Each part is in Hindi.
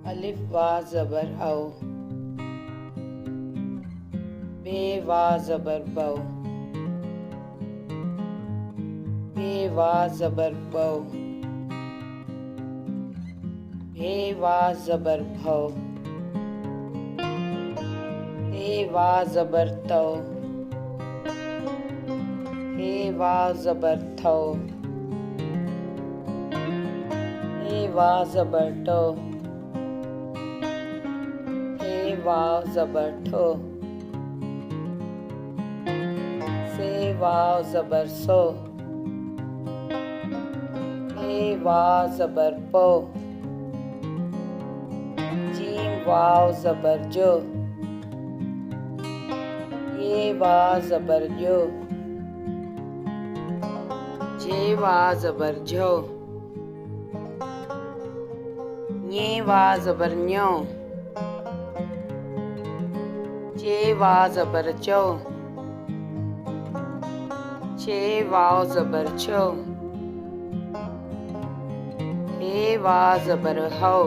अलिफ वा ज़बर औ, बे वा ज़बर बौ, बे वा ज़बर बौ, भे वा ज़बर भौ, ते वा ज़बर तौ, हे वा ज़बर थौ, हे वा ज़बर टौ, हे वाव ज़बर ठो, से वाव ज़बर सो, हे वाव ज़बर पो, जीम वाव ज़बर जो, ये वाव ज़बर जो, जे वाव ज़बर झो, ये वाव ज़बर न्यो, चे वाव ज़बर चो, छे वाव ज़बर छो, हे वाव ज़बर हौ,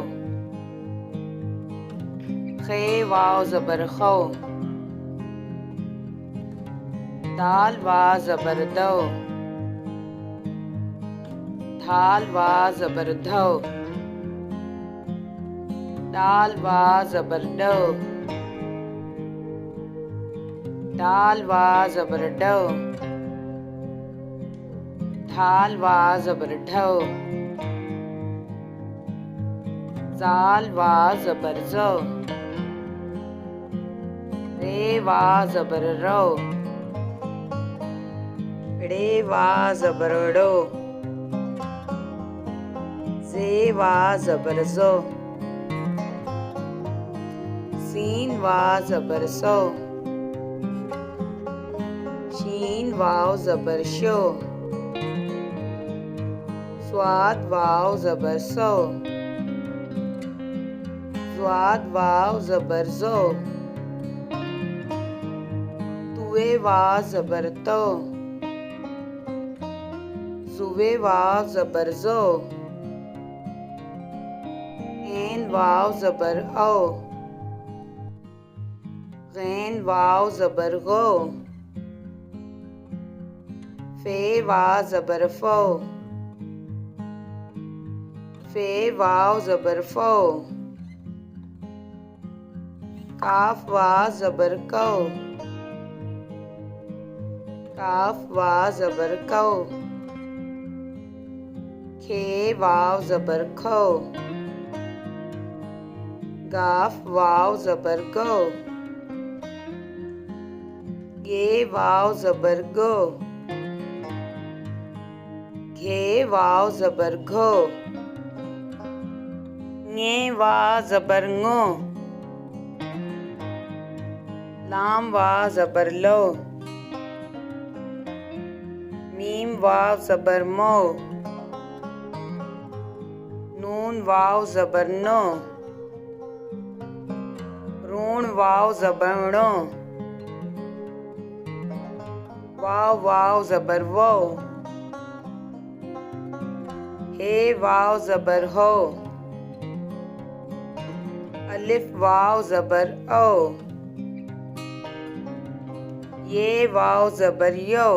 खे वाव ज़बर खौ, दाल वाव ज़बर दौ, थाल वाव ज़बर धौ, दाल वाव ज़बर डौ, दाल वाव ज़बर डौ, थाल वाव ज़बर ढौ, ज़ाल वाव ज़बर ज़ौ, रे वाव ज़बर रौ, ड़े वाव ज़बर ड़ो, ज़े वाव ज़बर ज़ो, सीन वाव ज़बर सो, शीन वाव ज़बर शो, स्वाद वाव ज़बर सो, ज़्वाद वाव ज़बर ज़ो, तुए वाव ज़बर तो, ज़ुवे वाव ज़बर ज़ो, ऐन वाव ज़बर औ, गैन वाव ज़बर गो, फे वाव ज़बर फो, फे वाव ज़बर फो, काफ वाव ज़बर कौ, काफ वाव ज़बर कौ, खे वाव ज़बर खौ, गाफ वाव ज़बर गौ, गे वाव ज़बर गो, घे वाव ज़बर घो, ङे वाव ज़बर ङो, लाम वाव ज़बर लो, मीम वाव ज़बर मो, नून वाव ज़बर नो, रून वाव ज़बर णो, वाव ज़बर वो, हे वाव ज़बर हो, अलिफ वाव ज़बर औ, ये वाव ज़बर यो।